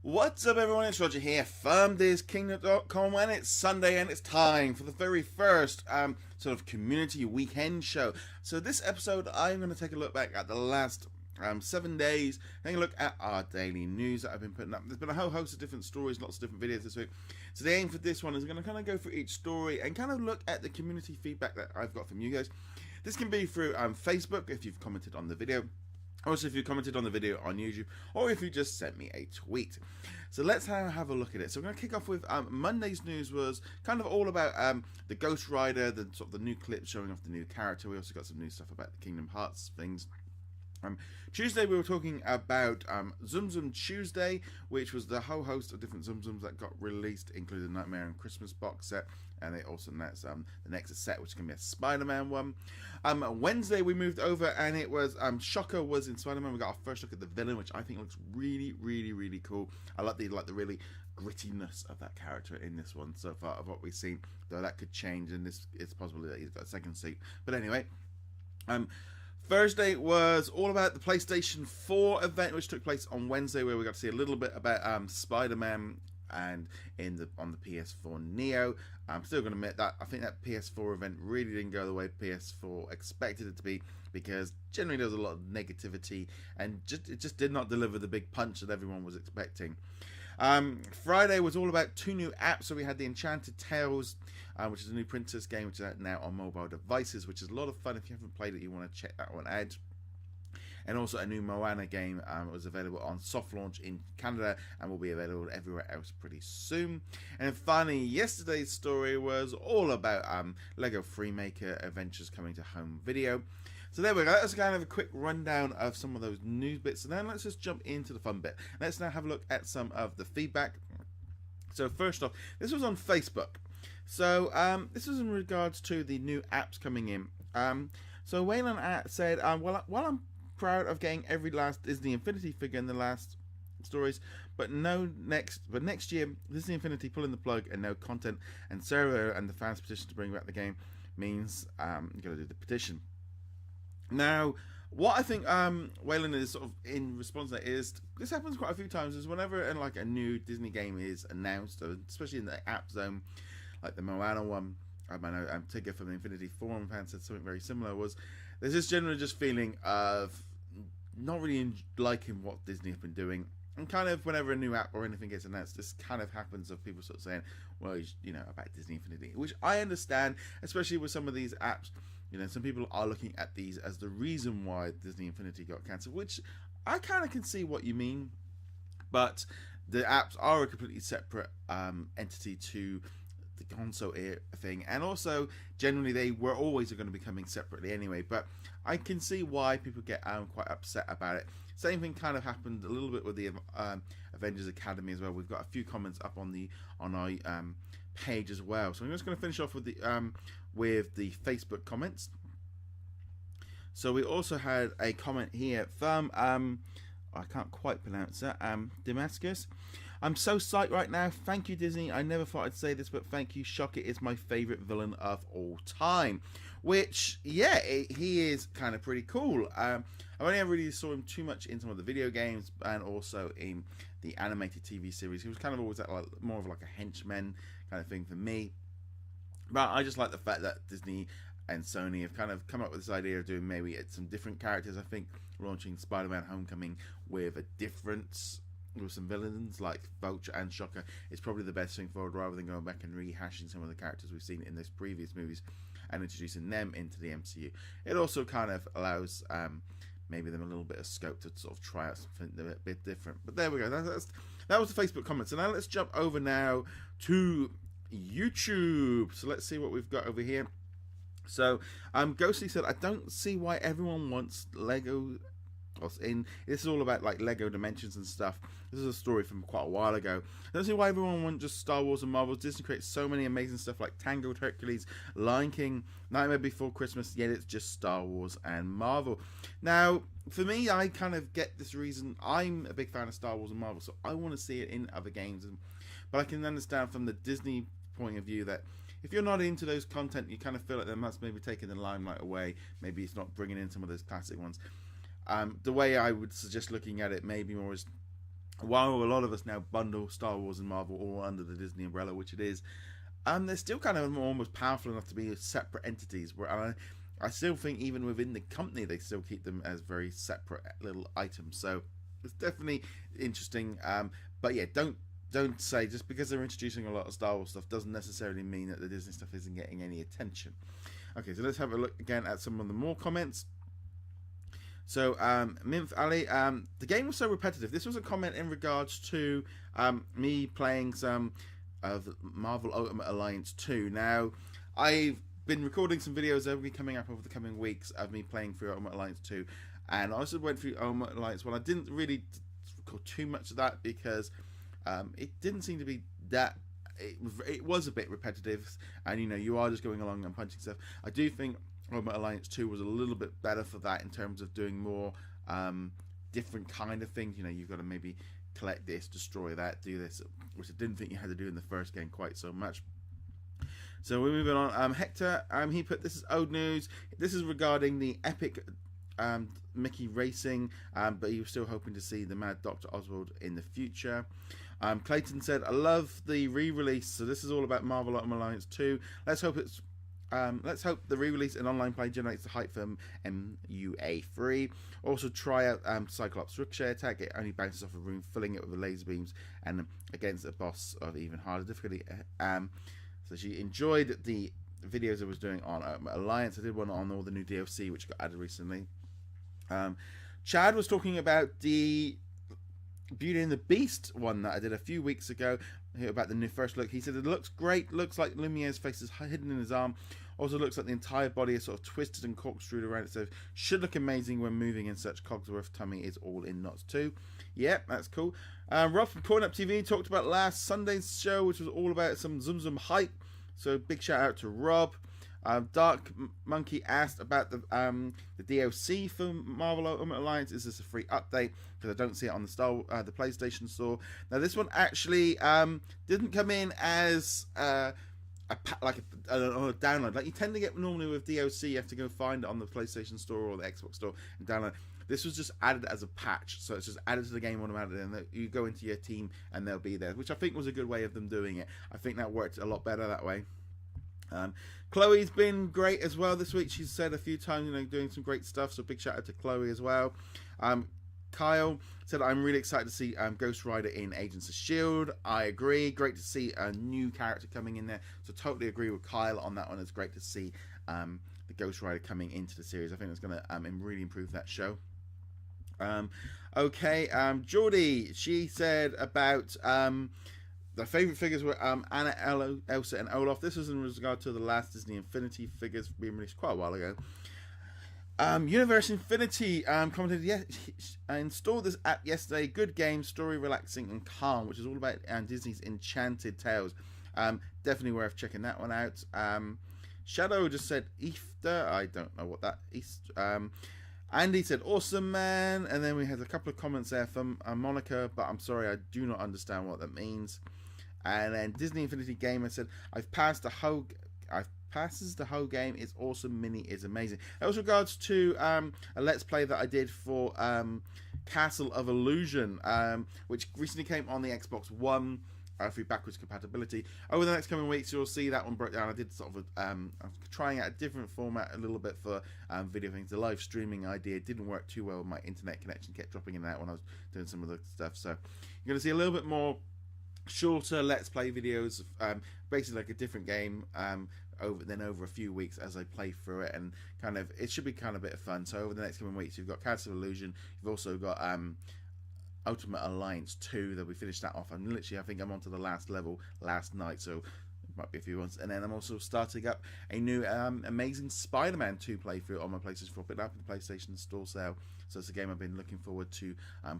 What's up everyone, it's Roger here from DisKingdom.com, and it's Sunday and it's time for the very first sort of community weekend show. So this episode I'm going to take a look back at the last 7 days, taking a look at our daily news that I've been putting up. There's been a whole host of different stories, lots of different videos this week. So the aim for this one is going to kind of go through each story and kind of look at the community feedback that I've got from you guys. This can be through Facebook if you've commented on the video. Also, if you commented on the video on YouTube, or if you just sent me a tweet. So let's have a look at it. So we're going to kick off with Monday's news was kind of all about the Ghost Rider, the sort of the new clip showing off the new character. We also got some new stuff about the Kingdom Hearts things. Tuesday we were talking about Zum Zum Tuesday, which was the whole host of different Zum Zums that got released, including the Nightmare and Christmas box set, and they also announced the Nexus set, which is going to be a Spider-Man one. Wednesday we moved over, and it was Shocker was in Spider-Man. We got our first look at the villain, which I think looks really, really, really cool. I like the really grittiness of that character in this one so far of what we've seen, though that could change, and it's possible that he's got a second suit. But anyway, Thursday was all about the PlayStation 4 event, which took place on Wednesday, where we got to see a little bit about Spider-Man and on the PS4 Neo. I'm still going to admit that I think that PS4 event really didn't go the way PS4 expected it to be, because generally there was a lot of negativity and it just did not deliver the big punch that everyone was expecting. Friday was all about 2 new apps. So we had the Enchanted Tales, which is a new princess game, which is out now on mobile devices, which is a lot of fun. If you haven't played it, you want to check that one out. And also a new Moana game was available on soft launch in Canada and will be available everywhere else pretty soon. And then finally, yesterday's story was all about Lego Freemaker Adventures coming to home video. So there we go. That's kind of a quick rundown of some of those news bits. And then let's just jump into the fun bit. Let's now have a look at some of the feedback. So first off, this was on Facebook. So this was in regards to the new apps coming in. So Waylon said, while I'm proud of getting every last Disney Infinity figure in the last stories, but next year Disney Infinity pulling the plug and no content, and Sarah and the fans petition to bring back the game means you gotta do the petition. Now, what I think Waylon is sort of in response to that is, this happens quite a few times, is whenever a new Disney game is announced, especially in the app zone, like the Moana one, I know Tigger from the Infinity Forum fan said something very similar, was there's this general just feeling of not really liking what Disney have been doing. And kind of whenever a new app or anything gets announced, this kind of happens of people sort of saying, well, you know, about Disney Infinity, which I understand, especially with some of these apps. You know, some people are looking at these as the reason why Disney Infinity got cancelled, which I kind of can see what you mean. But the apps are a completely separate entity to the console thing, and also generally they were always going to be coming separately anyway. But I can see why people get quite upset about it. Same thing kind of happened a little bit with the Avengers Academy as well. We've got a few comments up on our page as well. So I'm just going to finish off with the Facebook comments. So we also had a comment here from I can't quite pronounce it, Damascus. I'm so psyched right now. Thank you, Disney. I never thought I'd say this, but thank you. Shocker is my favorite villain of all time. Which, yeah, he is kind of pretty cool. I only ever really saw him too much in some of the video games and also in the animated TV series. He was kind of always more of like a henchman kind of thing for me. But I just like the fact that Disney and Sony have kind of come up with this idea of doing maybe some different characters. I think launching Spider-Man Homecoming with some villains like Vulture and Shocker is probably the best thing forward, rather than going back and rehashing some of the characters we've seen in those previous movies and introducing them into the MCU. It also kind of allows maybe them a little bit of scope to sort of try out something a bit different. But there we go. That was the Facebook comments. So now let's jump over now to YouTube. So let's see what we've got over here. So Ghostly said, I don't see why everyone wants Lego. This is all about like Lego Dimensions and stuff. This is a story from quite a while ago. I don't see why everyone wants just Star Wars and Marvel. Disney creates so many amazing stuff like Tangled, Hercules, Lion King, Nightmare Before Christmas, yet it's just Star Wars and Marvel. Now, for me, I kind of get this reason. I'm a big fan of Star Wars and Marvel, so I want to see it in other games. But I can understand from the Disney point of view that if you're not into those content, you kind of feel like they must maybe taking the limelight away. Maybe it's not bringing in some of those classic ones. The way I would suggest looking at it maybe more is, while a lot of us now bundle Star Wars and Marvel all under the Disney umbrella, which it is, they're still kind of almost powerful enough to be separate entities. Where I still think even within the company, they still keep them as very separate little items. So it's definitely interesting. But yeah, don't say just because they're introducing a lot of Star Wars stuff doesn't necessarily mean that the Disney stuff isn't getting any attention. Okay, so let's have a look again at some of the more comments. So, Minf Ali, the game was so repetitive. This was a comment in regards to me playing some of Marvel Ultimate Alliance 2. Now, I've been recording some videos that will be coming up over the coming weeks of me playing through Ultimate Alliance 2. And I also went through Ultimate Alliance 1. I didn't really record too much of that because it didn't seem to be that... It was a bit repetitive. And, you know, you are just going along and punching stuff. I do think Ultimate Alliance 2 was a little bit better for that in terms of doing more different kind of things. You know, you've got to maybe collect this, destroy that, do this, which I didn't think you had to do in the first game quite so much. So we're moving on. Hector, he put, this is old news. This is regarding the epic Mickey racing, but he was still hoping to see the Mad Dr. Oswald in the future. Clayton said, I love the re-release. So this is all about Marvel Ultimate Alliance 2. Let's hope the re-release and online play generates the hype for MUA3. Also try out Cyclops Ricochet attack. It only bounces off a room, filling it with laser beams, and against a boss of even harder difficulty. So she enjoyed the videos I was doing on Alliance. I did one on all the new DLC which got added recently. Chad was talking about the Beauty and the Beast one that I did a few weeks ago about the new first look. He said it looks great, looks like Lumiere's face is hidden in his arm. Also looks like the entire body is sort of twisted and corkscrewed around it, so should look amazing when moving in such. Cogsworth tummy is all in knots too. Yep, that's cool. Rob from Corn Up TV talked about last Sunday's show, which was all about some Zum Zum hype, so big shout out to Rob. Dark Monkey asked about the DLC for Marvel Ultimate Alliance. Is this a free update? Because I don't see it on the PlayStation Store. Now this one actually didn't come in as a download. Like you tend to get normally with DLC, you have to go find it on the PlayStation Store or the Xbox Store and download. This was just added as a patch, so it's just added to the game automatically, and you go into your team and they'll be there, which I think was a good way of them doing it. I think that worked a lot better that way. Chloe's been great as well this week. She's said a few times, you know, doing some great stuff. So big shout out to Chloe as well. Kyle said, I'm really excited to see Ghost Rider in Agents of S.H.I.E.L.D. I agree. Great to see a new character coming in there. So totally agree with Kyle on that one. It's great to see the Ghost Rider coming into the series. I think it's going to really improve that show. Geordie, she said about... the favourite figures were Anna, Elsa, and Olaf. This was in regard to the last Disney Infinity figures being released quite a while ago. Universe Infinity commented, I installed this app yesterday. Good game, story relaxing and calm, which is all about Disney's Enchanted Tales. Definitely worth checking that one out. Shadow just said Easter. I don't know what that is. Andy said, awesome, man. And then we had a couple of comments there from Monica, but I'm sorry, I do not understand what that means. And then Disney Infinity Gamer said, I've passed the whole game. It's awesome. Mini is amazing. That was regards to a Let's Play that I did for Castle of Illusion, which recently came on the Xbox One through backwards compatibility. Over the next coming weeks, you'll see that one broke down. I did sort of I'm trying out a different format a little bit for video things. The live streaming idea didn't work too well. My internet connection kept dropping in and out when I was doing some of the stuff. So you're going to see a little bit more shorter Let's Play videos, basically like a different game over a few weeks as I play through it, and kind of it should be kind of a bit of fun. So over the next coming weeks, you've got Castle of Illusion. You've also got Ultimate Alliance 2 that we finished that off. And literally, I think I'm on to the last level last night, so it might be a few months. And then I'm also starting up a new Amazing Spider-Man 2 playthrough on my PlayStation 4, put up in the PlayStation Store sale. So it's a game I've been looking forward to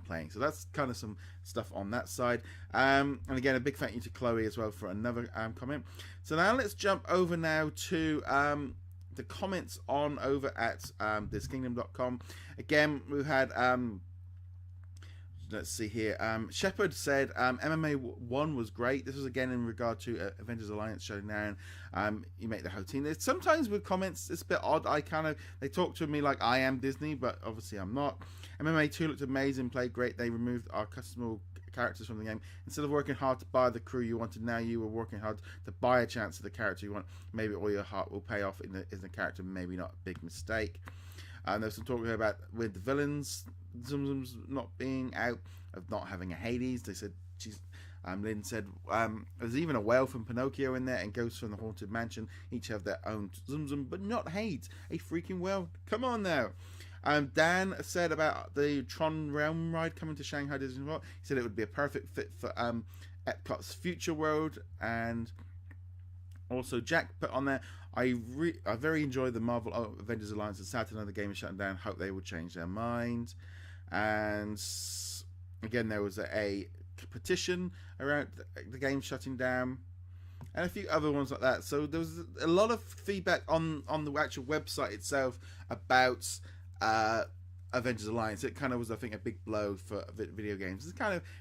playing. So that's kind of some stuff on that side. And again, a big thank you to Chloe as well for another comment. So now let's jump over now to the comments on over at DisKingdom.com. Again, we've had let's see here. Shepard said MMA 1 was great. This was again in regard to Avengers Alliance shutting down. You make the whole team. Sometimes with comments, it's a bit odd. They talk to me like I am Disney, but obviously I'm not. MMA 2 looked amazing, played great. They removed our customizable characters from the game. Instead of working hard to buy the crew you wanted, now you were working hard to buy a chance of the character you want. Maybe all your heart will pay off in the character. Maybe not a big mistake. There's some talk about with the villains, Zum not being out, of not having a Hades. They said, Lynn said, there's even a whale from Pinocchio in there and ghosts from the Haunted Mansion. Each have their own Zum, but not Hades. A freaking whale. Come on now. Dan said about the Tron Realm ride coming to Shanghai Disney World. He said it would be a perfect fit for Epcot's Future World. And also Jack put on there, I very enjoyed the Marvel Avengers Alliance. It's sad to know the game is shutting down. Hope they will change their mind. And again, there was a petition around the game shutting down, and a few other ones like that. So there was a lot of feedback on the actual website itself about Avengers Alliance. It kind of was, I think, a big blow for video games.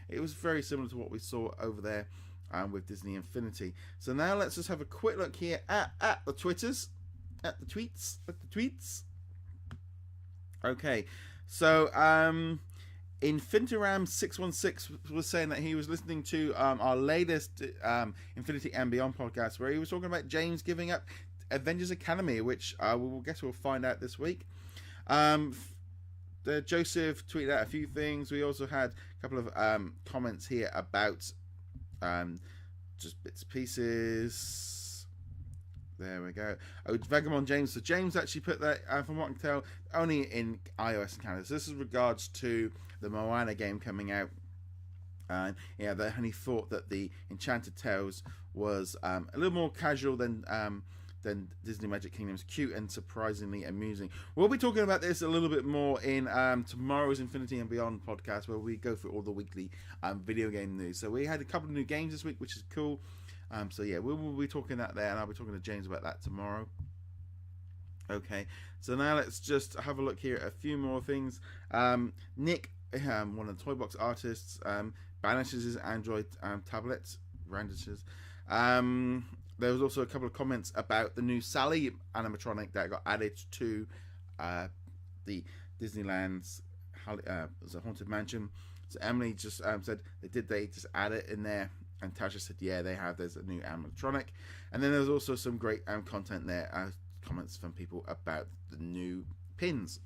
It was very similar to what we saw over there with Disney Infinity. So now let's just have a quick look here at the tweets. Okay, so Infinityram616 was saying that he was listening to our latest Infinity and Beyond podcast, where he was talking about James giving up Avengers Academy, which we'll find out this week. Joseph tweeted out a few things. We also had a couple of comments here about just bits and pieces. There we go. Oh, Vagabond James. So James actually put that, from what I can tell, only in iOS and Canada. So this is regards to the Moana game coming out. And yeah, they only thought that the Enchanted Tales was a little more casual than Disney Magic Kingdom's cute and surprisingly amusing. We'll be talking about this a little bit more in tomorrow's Infinity and Beyond podcast, where we go through all the weekly video game news. So we had a couple of new games this week, which is cool. So yeah, we will be talking that there, and I'll be talking to James about that tomorrow. Okay, so now let's just have a look here at a few more things. Nick, one of the Toy Box artists, banishes his Android tablet. Brandishes. There was also a couple of comments about the new Sally animatronic that got added to the Disneyland's Haunted Mansion. So Emily just said they just add it in there, and Tasha said yeah, they have. There's a new animatronic, and then there's also some great content there. Comments from people about the new pins.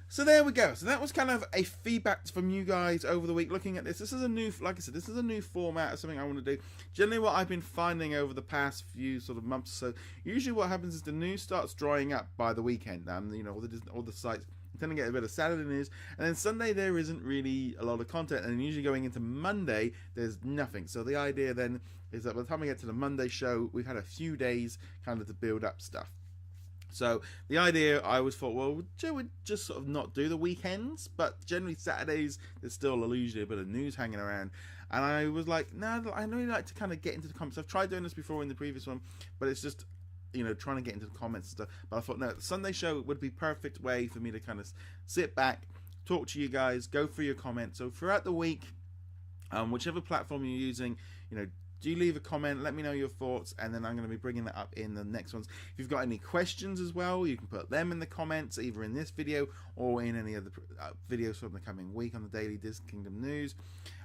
So there we go. So that was kind of a feedback from you guys over the week looking at this. This is a new, like I said, this is a new format of something I want to do. Generally what I've been finding over the past few sort of months or so, usually what happens is the news starts drying up by the weekend. You know, all the sites tend to get a bit of Saturday news, and then Sunday there isn't really a lot of content, and usually going into Monday there's nothing. So the idea then is that by the time we get to the Monday show, we've had a few days kind of to build up stuff. So the idea, I always thought, well, Joe would just sort of not do the weekends, but generally Saturdays there's still usually a bit of news hanging around. And I was like, no, I really like to kind of get into the comments. I've tried doing this before in the previous one, but it's just, you know, trying to get into the comments and stuff. But I thought, no, the Sunday show would be perfect way for me to kind of sit back, talk to you guys, go through your comments. So throughout the week, whichever platform you're using, you know, do leave a comment, let me know your thoughts, and then I'm going to be bringing that up in the next ones. If you've got any questions as well, you can put them in the comments, either in this video or in any other videos from the coming week on the Daily DisKingdom News,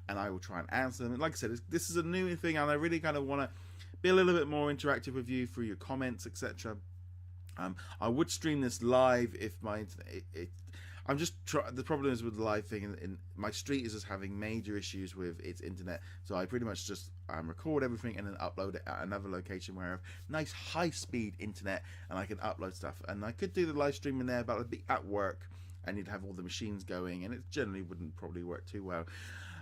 and I will try and answer them. And like I said, this is a new thing, and I really kind of want to be a little bit more interactive with you through your comments, etc. I would stream this live if my internet... I'm just the problem is with the live thing, in my street is just having major issues with its internet, so I pretty much just record everything and then upload it at another location where I have nice high-speed internet and I can upload stuff. And I could do the live stream in there, but I'd be at work and you'd have all the machines going, and it generally wouldn't probably work too well.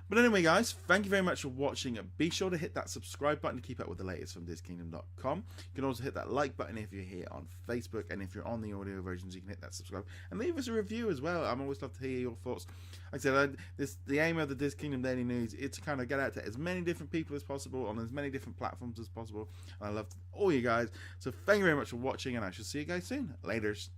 But anyway, guys, thank you very much for watching. Be sure to hit that subscribe button to keep up with the latest from DisKingdom.com. You can also hit that like button if you're here on Facebook, and if you're on the audio versions, you can hit that subscribe and leave us a review as well. I'm always love to hear your thoughts. Like I said, the aim of the DisKingdom Daily News is to kind of get out to as many different people as possible on as many different platforms as possible. And I love all you guys. So thank you very much for watching, and I shall see you guys soon. Laters.